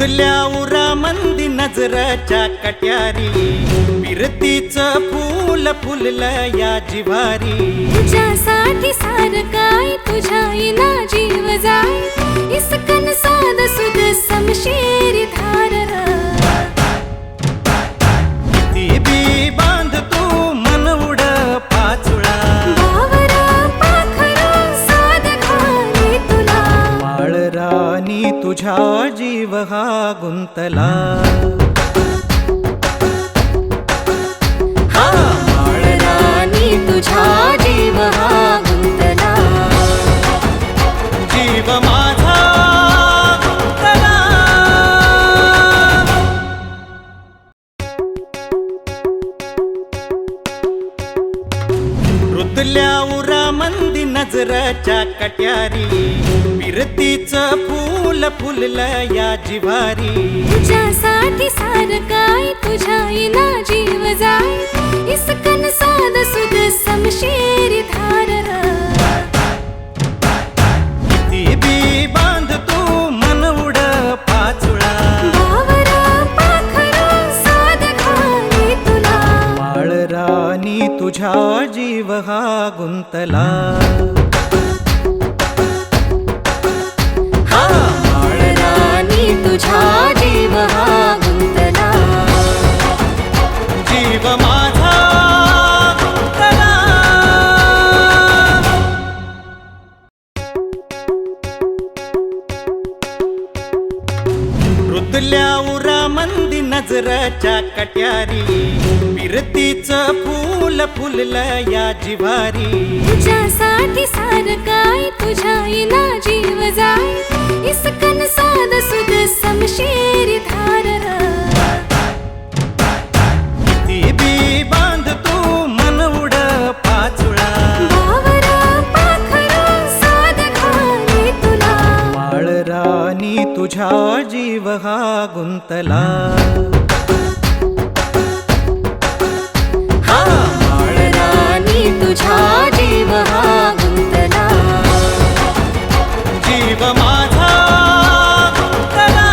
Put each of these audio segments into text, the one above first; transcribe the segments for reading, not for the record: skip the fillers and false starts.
रुतल्या उरा मंदी नजरच्या कट्यारी विरतीचं फूल फुललं या जिवारी तुझ्यासाठी सार काय तुझ्या इना जीव जाय इसकन साध सुध समशेरी धार ती बी बांध तू मन उड पाचुळा बावरा पाखरा साध घाली तुला माळ राणी तुझ्या जीव हा गुंतला माळ राणी तुझ्या जीव हा गुंतला जीव माझा गुंतला रुतल्या उरा मंदी नजरच्या कट्यारी विरतीचं फूल फुललं या जिवारी तुझ्यासाठी सार काय तुझ्या इना जीव जाय इसकन साध सुध समशेरी धार ती बी बांध तू मन उड पाचुळा बावरा पाखरा साध घाली तुला माळ राणी तुझ्या जीव हा गुंतला माळ राणी तुझ्या जीव हा गुंतला जीव माझा गुंतला रुतल्या उरा मंदी नजरच्या कट्यारी विरतीचं फूल फुललं या जिवारी तुझ्यासाठी सार काय तुझ्या इना जीव जाय इसकन साध सुध समशेरी धार ती बी बांध तू मन उड पाचुळा बावरा पाखरा साध घाली तुला माळ राणी तुझ्या जीव हा गुंतला माळ राणी तुझ्या जीव हा गुंतला जीव माझा गुंतला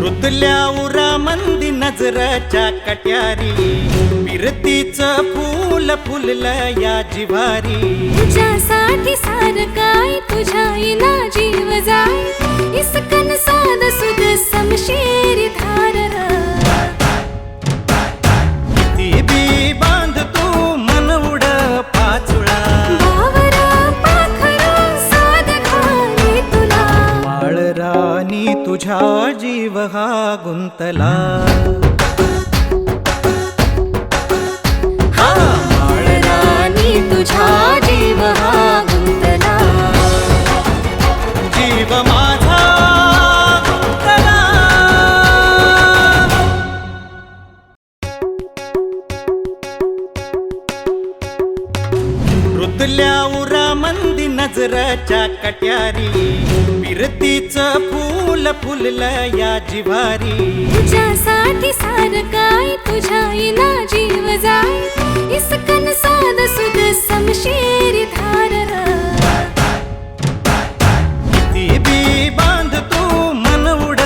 रुतल्या उरा मंदी नजरच्या कट्यारी विरतीचं फूल फुललं या जिवारी तुझ्यासाठी सार काय तुझ्या इना जीव जाय इसकन साध सुध समशेरी धार ती बी बांध तू मन उड पाचुळा बावरा पाखरा साध घाली तुला माळ राणी तुझ्या जीव हा गुंतला माळ राणी तुझ्या जीव हा गुंतला जीव माझा गुंतला रुतल्या उरा मंदी नजरच्या कट्यारी विरतीचं फूल फुललं या जिवारी तुझ्यासाठी सार काय तुझ्या इना जीव जाय इसकन साध सुध समशेरी धार ती बी बांध तू मन उड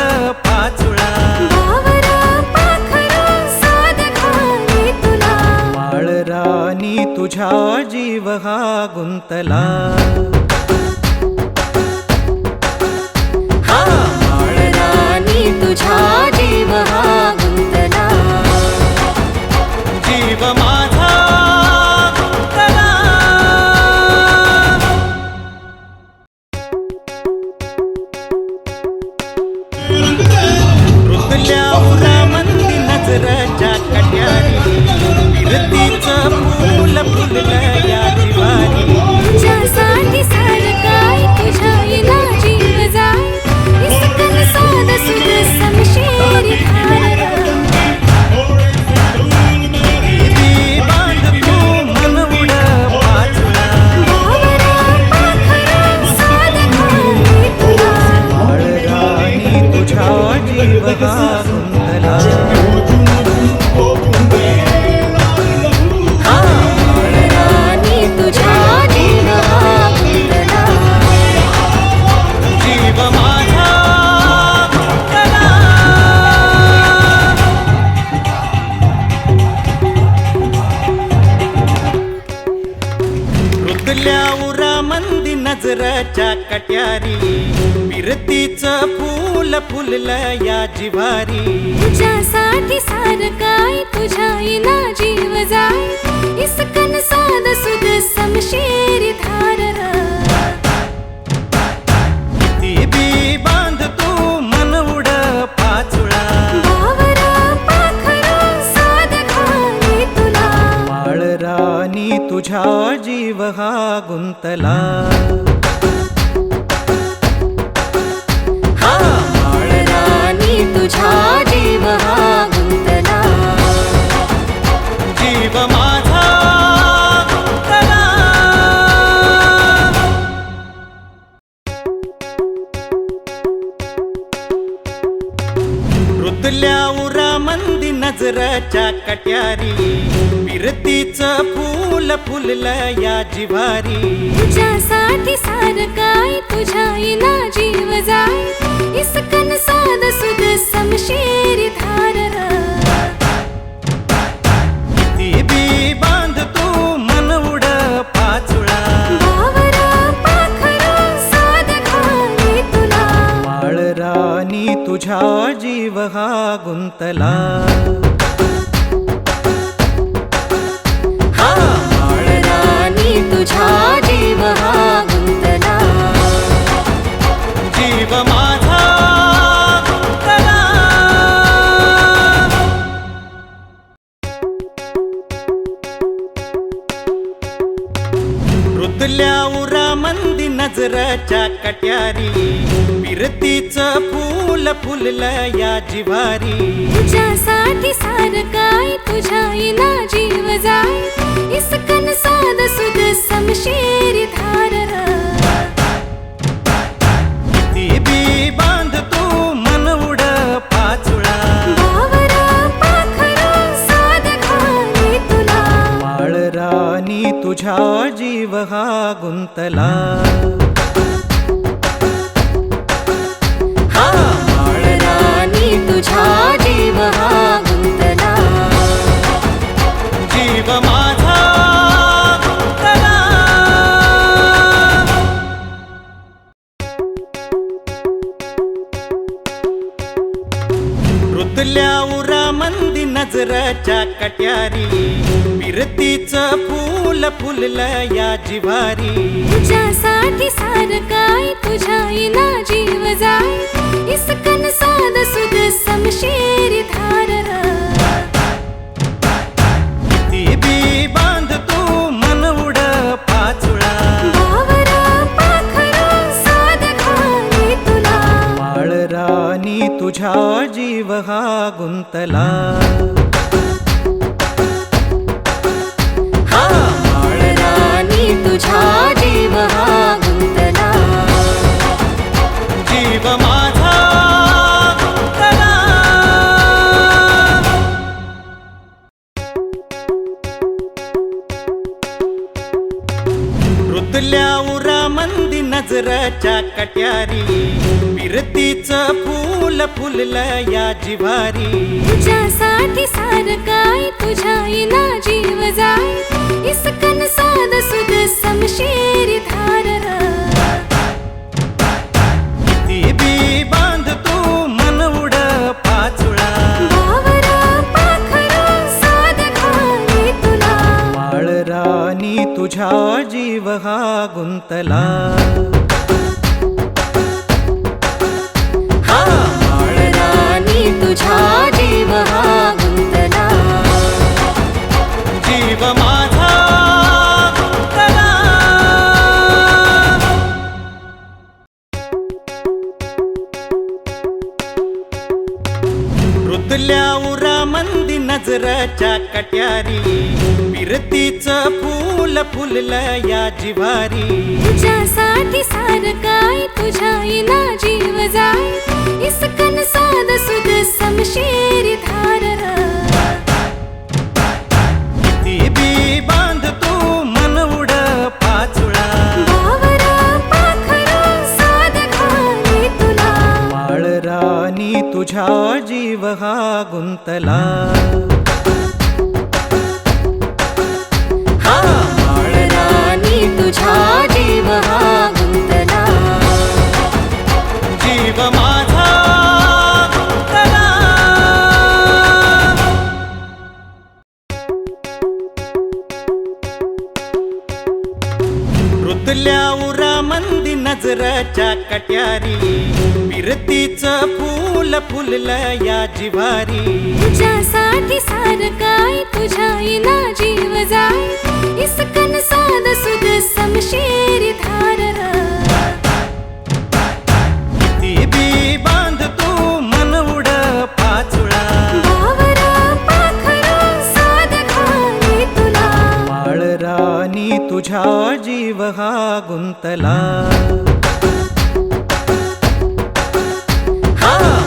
पाचुळा बावरा पाखरा साध घाली तुला माळ राणी तुझ्या जीव हा गुंतला माळ राणी तुझ्या जीव हा गुंतला जीव माझा गुंतला रुतल्या उरा मंदी नजरच्या कट्यारी विरतीचं फूल फुललं या जिवारी तुझ्यासाठी सार नजरच्या कट्यारी विरतीचं फूल फुललं या जिवारी तुझ्यासाठी सार काय तुझ्या इना जीव जाय इसकन साध सुद समशेरी धार ती बी बांध तू मन उड पाचुळा बावरा पाखरा साध घाली तुला माळरानी तुझ्या जीव हा गुंतला माळरानी तुझ्या जीव हा गुंतला जीव माझा गुंतला रुतल्या उरा मंदी नजरच्या कट्यारी विरतीचं फूल फुललं या जिवारी तुझ्यासाठी सार काय तुझ्या इना जीव जाय इसकन साध सुद समशेरी धार ती बी बांध तू मन उड पाचुळा बावरा पाखरा साध घाली तुला माळरानी तुझ्या जीव हा गुंतला माळरानी तुझ्या जीव हा गुंतला जीव माझा गुंतला रुतल्या उरा मंदी नजरच्या कट्यारी विरतीचं फूल फुललं या जिवारी तुझ्यासाठी सार काय तुझ्या इना जीव जाय इसकन साध सुद समशेरी धार ती बी बांध तू मन उड पाचुळा बावरा पाखरा साध घाली तुला माळरानी तुझ्या जीव हा गुंतला माळरानी तुझ्या जीव हा गुंतला जीव माझा गुंतला रुतल्या उरा मंदी नजरच्या कट्यारी विरतीचं फूल फुललं या जिवारी तुझ्यासाठी सार काय तुझ्या इना जीव जाय इसकन साध सुद समशेरी धार ती बी बांध तू मन उड पाचुळा बावरा पाखरा साध घाली तुला माळरानी तुझ्या जीव हा गुंतला माळरानी तुझ्या जीव हा गुंतला जीव माझा गुंतला रुतल्या उरा मंदी नजरच्या कट्यारी विरतीचं फूल फुललं या जिवारी तुझ्यासाठी सार काय तुझ्या इना जीव जाय इसकन साध सुद समशेरी धार ती बी बांध तू मन उड पाचुळा बावरा पाखरा साध घाली तुला माळरानी तुझ्या जीव हा गुंतला माळरानी तुझ्या जीव हा गुंतला जीव माझा गुंतला रुतल्या उरा मंदी नजरच्या कट्यारी विरतीचं फूल फुललं या जिवारी तुझ्यासाठी सार काय तुझ्या इना जीव जाय इसकन साध सुद समशेरी धार ती बी बांध तू मन उड पाचुळा बावरा पाखरा साध घाली तुला माळरानी तुझ्या जीव हा गुंतला माळरानी तुझ्या जीव हा गुंतला रुतल्या उरा मंदी नजरच्या कट्यारी विरतीचं फूल फुललं या जिवारी तुझ्यासाठी सार काय तुझ्या इना जीव जाय इसकन साध सुध समशेरी धार ती बी बांध तू मन उड पाचुळा बावरा पाखरा साध घाली तुला माळ राणी तुझ्या जीव हा गुंतला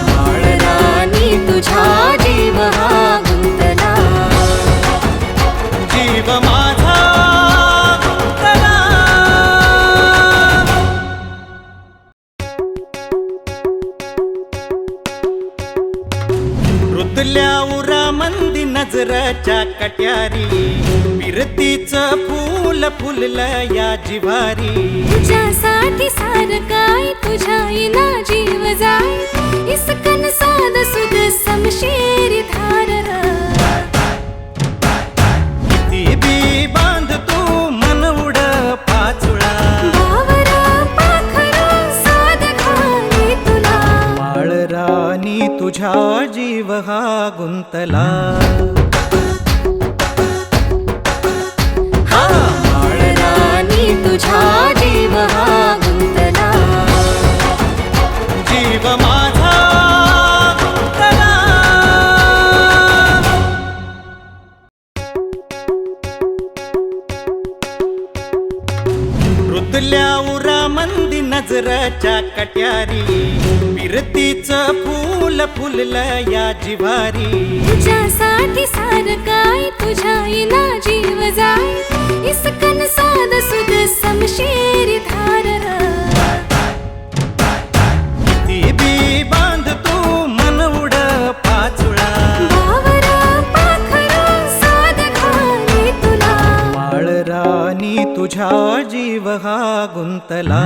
माळ राणी तुझ्या जीव हा गुंतला जीव माझा गुंतला रुतल्या उरा मंदी नजरच्या कट्यारी विरतीचं फूल फुललं या जिवारी तुझ्यासाठी सार काय तुझ्या इना जीव जाय इसकन साध सुध समशेरी धार ती बी बांध तू मन उड पाचुळा बावरा पाखरा साध घाली तुला माळ राणी तुझ्या जीव हा गुंतला माळ राणी तुझ्या जीव हा गुंतला जीव माझा गुंतला रुतल्या उरा मंदी नजरच्या कट्यारी विरतीचं फूल फुललं या जिवारी तुझ्यासाठी सार काय तुझ्या इना जीव जाय इसकन साध सुध समशेरी धार ती बी बांध तू मन उड पाचुळा बावरा पाखरा साध घाली तुला माळ राणी तुझ्या जीव हा गुंतला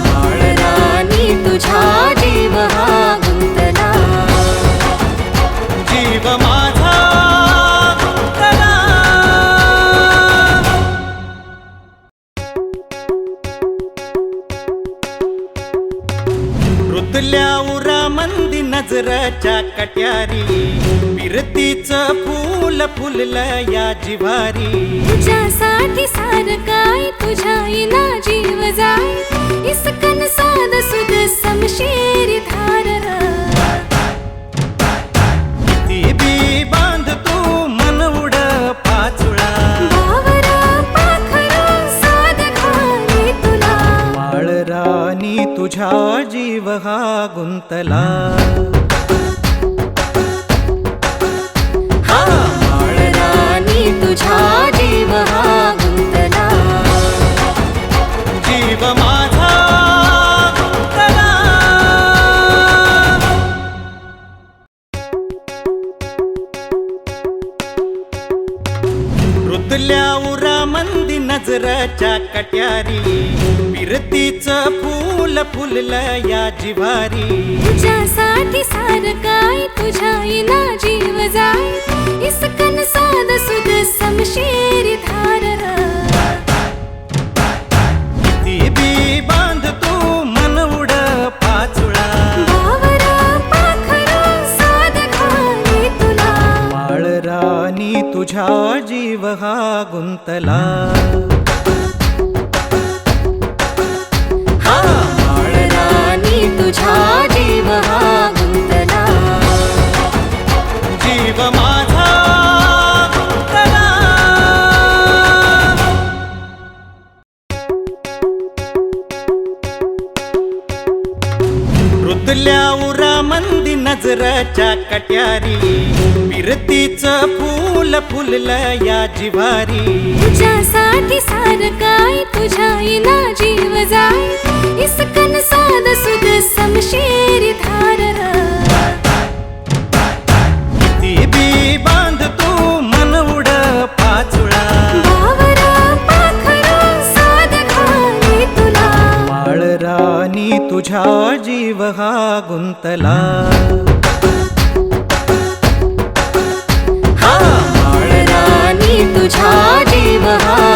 माळ राणी तुझ्या जीव हा गुंतला जीव माझा गुंतला रुतल्या उरा मंदी नजरच्या कट्यारी विरतीचं फूल फुललं या जिवारी तुझ्यासाठी सार काय तुझ्या इना जीव जाय इसकन साध सुध समशेरी धार ती बी बांध तू मन उड पाचुळा बावरा पाखरा साध घाली तुला माळ राणी तुझ्या जीव हा गुंतला माळ राणी तुझ्या जीव हा गुंतला जीव माझा गुंतला रुतल्या उरा मंदी नजरच्या कट्यारी विरतीचं फूल फुललं या जिवारी तुझ्यासाठी सार काय तुझ्या इना जीव जाय इसकन साध सुध समशेरी धार ती बी बांध तू मन उड पाचुळा बावरा पाखरा साध घाली तुला माळ राणी तुझ्या जीव हा गुंतला माळ राणी तुझ्या जीव हा गुंतला जीव माझा गुंतला रुतल्या उरा मंदी नजरच्या कट्यारी विरतीचं फूल फुललं या जिवारी तुझ्यासाठी सार काय तुझ्या इना जीव जाय इसकन साध सुध समशेरी धार ती बी बांध तू मन उड पाचुळा बावरा पाखरा साध घाली तुला माळ राणी तुझ्या जीव हा गुंतला माळ राणी तुझा जीव हा